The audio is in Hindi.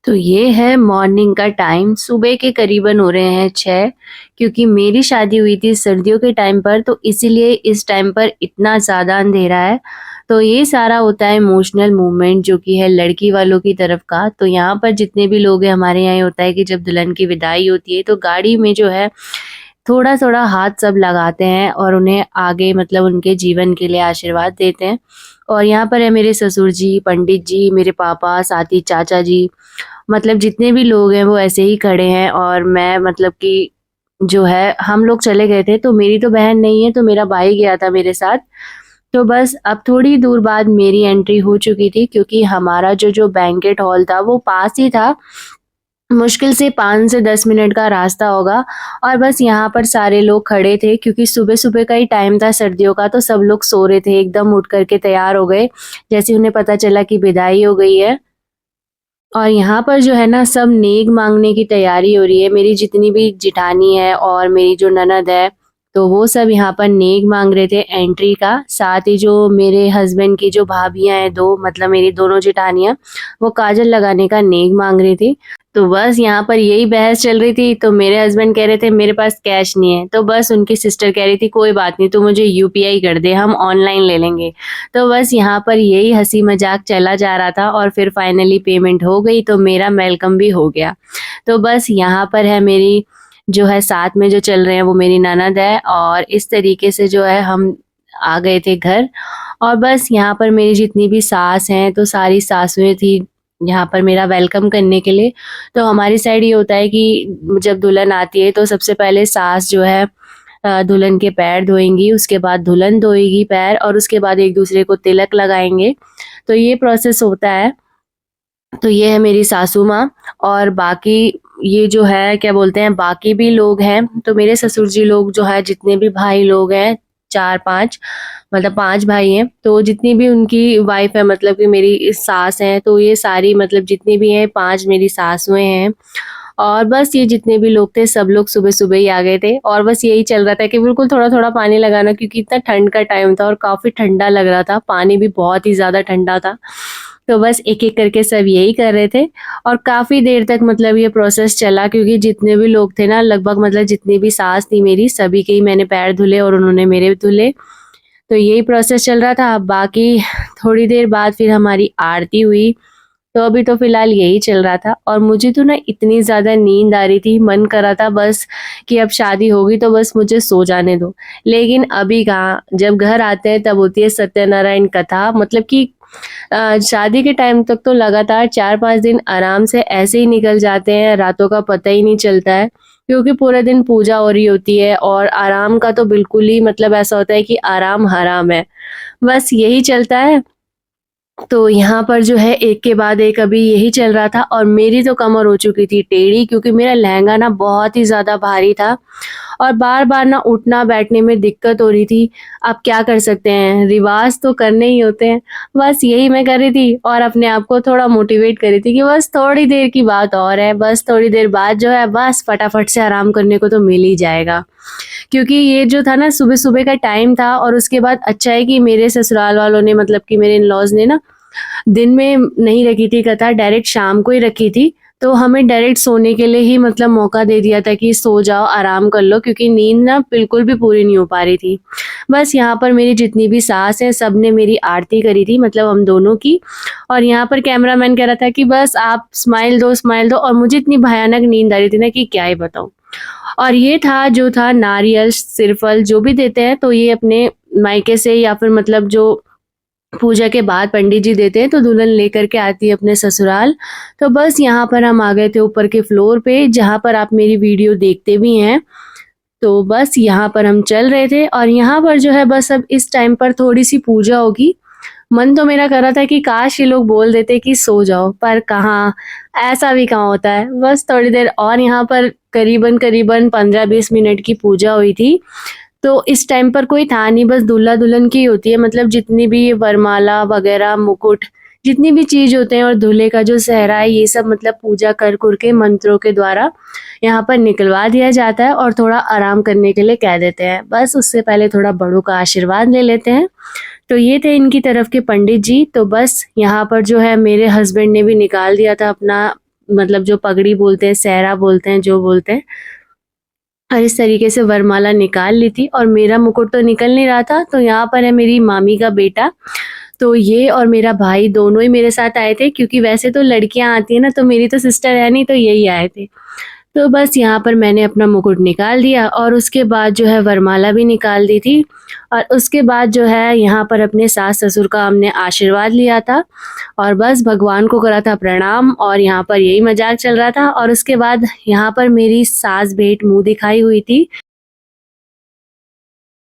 तो ये है मॉर्निंग का टाइम, सुबह के करीबन हो रहे हैं 6, क्योंकि मेरी शादी हुई थी सर्दियों के टाइम पर, तो इसीलिए इस टाइम पर इतना ज़्यादा अंधेरा है। तो ये सारा होता है इमोशनल मूवमेंट जो कि है लड़की वालों की तरफ का। तो यहाँ पर जितने भी लोग हैं, हमारे यहाँ ये होता है कि जब दुल्हन की विदाई होती है तो गाड़ी में जो है थोड़ा-थोड़ा हाथ सब लगाते हैं और उन्हें आगे मतलब उनके जीवन के लिए आशीर्वाद देते हैं। और यहाँ पर है मेरे ससुर जी, पंडित जी, मेरे पापा, साथ ही चाचा जी, मतलब जितने भी लोग हैं वो ऐसे ही खड़े हैं। और मैं मतलब कि जो है हम लोग चले गए थे, तो मेरी तो बहन नहीं है, तो मेरा भाई गया था मेरे साथ। तो बस अब थोड़ी दूर बाद मेरी एंट्री हो चुकी थी, क्योंकि हमारा जो बैंक्वेट हॉल था वो पास ही था। मुश्किल से 5 से 10 मिनट का रास्ता होगा। और बस यहाँ पर सारे लोग खड़े थे, क्योंकि सुबह-सुबह का ही टाइम था सर्दियों का, तो सब लोग सो रहे थे, एकदम उठ कर के तैयार हो गए, जैसे ही उन्हें पता चला कि विदाई हो गई है। और यहाँ पर जो है ना सब नेक माँगने की तैयारी हो रही है। मेरी जितनी भी जेठानी है और मेरी जो ननद है, तो वो सब यहाँ पर नेक माँग रहे थे एंट्री का। साथ ही जो मेरे हस्बैंड की जो भाभियाँ हैं 2, मतलब मेरी दोनों जेठानियाँ, वो काजल लगाने का नेक माँग रही थी। तो बस यहाँ पर यही बहस चल रही थी, तो मेरे हस्बैंड कह रहे थे मेरे पास कैश नहीं है, तो बस उनकी सिस्टर कह रही थी कोई बात नहीं, तू मुझे यूपीआई कर दे, हम ऑनलाइन ले लेंगे। तो बस यहाँ पर यही हँसी मज़ाक चला जा रहा था और फिर फाइनली पेमेंट हो गई, तो मेरा वेलकम भी हो गया। तो बस यहाँ पर है मेरी जो है साथ में जो चल रहे हैं वो मेरी ननद है, और इस तरीके से जो है हम आ गए थे घर। और बस यहाँ पर मेरी जितनी भी सास हैं, तो सारी सासुएँ थी यहाँ पर मेरा वेलकम करने के लिए। तो हमारी साइड ये होता है कि जब दुल्हन आती है तो सबसे पहले सास जो है दुल्हन के पैर धोएँगी, उसके बाद दुल्हन धोएगी पैर, और उसके बाद एक-दूसरे को तिलक लगाएँगे। तो ये प्रोसेस होता है। तो ये है मेरी सासू माँ। और बाकी ये जो है क्या बोलते हैं, बाकी भी लोग हैं, तो मेरे ससुर जी लोग जो है जितने भी भाई लोग हैं 4-5, मतलब 5 भाई हैं, तो जितनी भी उनकी वाइफ़ है, मतलब कि मेरी सास हैं, तो ये सारी मतलब जितनी भी हैं 5 मेरी सासुएँ हैं। और बस ये जितने भी लोग थे सब लोग सुबह-सुबह ही आ गए थे, और बस यही चल रहा था कि बिल्कुल थोड़ा-थोड़ा पानी लगाना, क्योंकि इतना ठंड का टाइम था और काफ़ी ठंडा लग रहा था, पानी भी बहुत ही ज़्यादा ठंडा था। तो बस एक-एक करके सब यही कर रहे थे, और काफ़ी देर तक मतलब ये प्रोसेस चला, क्योंकि जितने भी लोग थे ना लगभग, मतलब जितनी भी सास थी मेरी, सभी के ही मैंने पैर धुले और उन्होंने मेरे धुले। तो यही प्रोसेस चल रहा था। अब बाकी थोड़ी देर बाद फिर हमारी आरती हुई। तो अभी तो फ़िलहाल यही चल रहा था, और मुझे तो ना इतनी ज़्यादा नींद आ रही थी, मन कर रहा था बस कि अब शादी होगी तो बस मुझे सो जाने दो। लेकिन अभी कहाँ, जब घर आते हैं तब होती है सत्यनारायण कथा, मतलब कि शादी के टाइम तक तो लगातार 4-5 दिन आराम से ऐसे ही निकल जाते हैं, रातों का पता ही नहीं चलता है, क्योंकि पूरे दिन पूजा हो रही होती है, और आराम का तो बिल्कुल ही मतलब ऐसा होता है कि आराम हराम है। बस यही चलता है। तो यहाँ पर जो है एक के बाद एक अभी यही चल रहा था, और मेरी तो कमर हो चुकी थी टेढ़ी, क्योंकि मेरा लहंगा ना बहुत ही ज़्यादा भारी था, और बार-बार ना उठना-बैठने में दिक्कत हो रही थी। अब क्या कर सकते हैं, रिवाज़ तो करने ही होते हैं। बस यही मैं कर रही थी, और अपने आप को थोड़ा मोटिवेट कर रही थी कि बस थोड़ी देर की बात और है, बस थोड़ी देर बाद जो है बस फटाफट से आराम करने को तो मिल ही जाएगा। क्योंकि ये जो था ना सुबह-सुबह का टाइम था, और उसके बाद अच्छा है कि मेरे ससुराल वालों ने, मतलब कि मेरे इन-लॉज़ ने ना दिन में नहीं रखी थी कथा, डायरेक्ट शाम को ही रखी थी। तो हमें डायरेक्ट सोने के लिए ही मतलब मौका दे दिया था कि सो जाओ, आराम कर लो, क्योंकि नींद ना बिल्कुल भी पूरी नहीं हो पा रही थी। बस यहाँ पर मेरी जितनी भी सास हैं, सबने मेरी आरती करी थी, मतलब हम दोनों की। और यहाँ पर कैमरामैन कह रहा था कि बस आप स्माइल दो, और मुझे इतनी भयानक नींद आ रही थी ना कि क्या ही बताऊँ। और ये था जो था नारियल, श्रीफल जो भी देते हैं, तो ये अपने मायके से, या फिर मतलब जो पूजा के बाद पंडित जी देते हैं, तो दुल्हन लेकर के आती है अपने ससुराल। तो बस यहाँ पर हम आ गए थे ऊपर के फ्लोर पे, जहाँ पर आप मेरी वीडियो देखते भी हैं। तो बस यहाँ पर हम चल रहे थे, और यहाँ पर जो है बस अब इस टाइम पर थोड़ी-सी पूजा होगी। मन तो मेरा कर रहा था कि काश ये लोग बोल देते कि सो जाओ, पर कहाँ, ऐसा भी कहाँ होता है। बस थोड़ी देर और यहाँ पर करीबन 15-20 मिनट की पूजा हुई थी। तो इस टाइम पर कोई था नहीं, बस दूल्हा-दुल्हन की होती है, मतलब जितनी भी वरमाला वगैरह, मुकुट, जितनी भी चीज़ होते हैं, और दूल्हे का जो सेहरा है, ये सब मतलब पूजा कर-कुर के मंत्रों के द्वारा यहाँ पर निकलवा दिया जाता है, और थोड़ा आराम करने के लिए कह देते हैं। बस उससे पहले थोड़ा बड़ों का आशीर्वाद ले लेते हैं। तो ये थे इनकी तरफ के पंडित जी। तो बस यहाँ पर जो है मेरे हस्बैंड ने भी निकाल दिया था अपना मतलब जो पगड़ी बोलते हैं, सेहरा बोलते हैं, जो बोलते हैं, और इस तरीके से वरमाला निकाल ली थी और मेरा मुकुट तो निकल नहीं रहा था। तो यहाँ पर है मेरी मामी का बेटा, तो ये और मेरा भाई दोनों ही मेरे साथ आए थे, क्योंकि वैसे तो लड़कियाँ आती हैं ना, तो मेरी तो सिस्टर है नहीं, तो यही आए थे। तो बस यहाँ पर मैंने अपना मुकुट निकाल दिया और उसके बाद जो है वरमाला भी निकाल दी थी, और उसके बाद जो है यहाँ पर अपने सास-ससुर का हमने आशीर्वाद लिया था और बस भगवान को करा था प्रणाम, और यहाँ पर यही मज़ाक चल रहा था। और उसके बाद यहाँ पर मेरी सास भेंट मुँह दिखाई हुई थी।